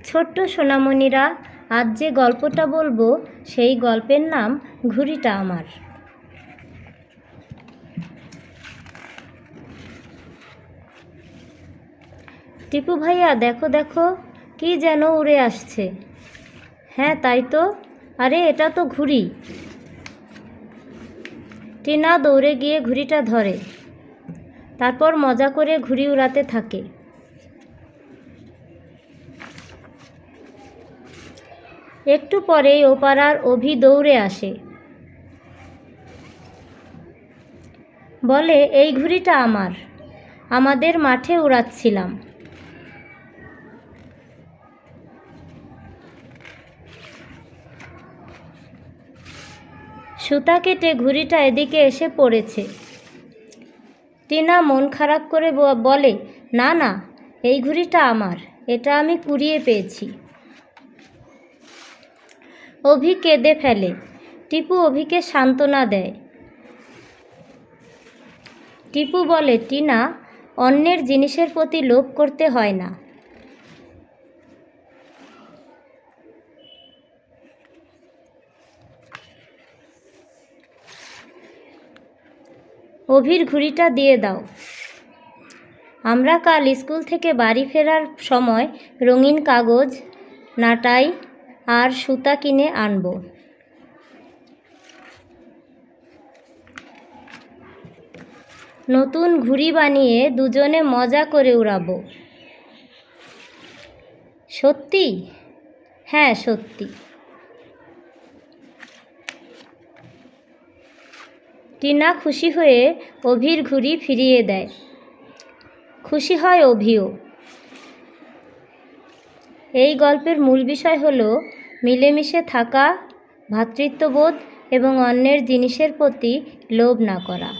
ছোট্ট সোনামণিরা, আজ যে গল্পটা বলবো সেই গল্পের নাম ঘুড়িটা আমার। টিপু ভাইয়া, দেখো দেখো, কি যেন উড়ে আসছে। হ্যাঁ তাই তো, আরে এটা তো ঘুড়ি। টিনা দৌড়ে গিয়ে ঘুড়িটা ধরে, তারপর মজা করে ঘুড়ি উড়াতে থাকে। একটু পরেই ও পাড়ার অভি দৌড়ে আসে, বলে এই ঘুড়িটা আমার, আমাদের মাঠে উড়াচ্ছিলাম। সুতা কেটে ঘুড়িটা এদিকে এসে পড়েছে। টিনা মন খারাপ করে বলে, না না, এই ঘুড়িটা আমার, এটা আমি কুড়িয়ে পেয়েছি। অভি কেঁদে ফেলে। টিপু অভিকে সান্ত্বনা দেয়। টিপু বলে, টিনা, অন্যের জিনিসের প্রতি লোভ করতে হয় না। অভির ঘুড়িটা দিয়ে দাও। আমরা কাল স্কুল থেকে বাড়ি ফেরার সময় রঙিন কাগজ, নাটাই আর সুতা কিনে আনব। নতুন ঘুড়ি বানিয়ে দুজনে মজা করে উড়াবো। সত্যি? হ্যাঁ সত্যি। টিনা খুশি হয়ে অভির ঘুড়ি ফিরিয়ে দেয়। খুশি হয় অভিও। এই গল্পের মূল বিষয় হলো মিলেমিশে থাকা, ভ্রাতৃত্ববোধ এবং অন্যের জিনিসের প্রতি লোভ না করা।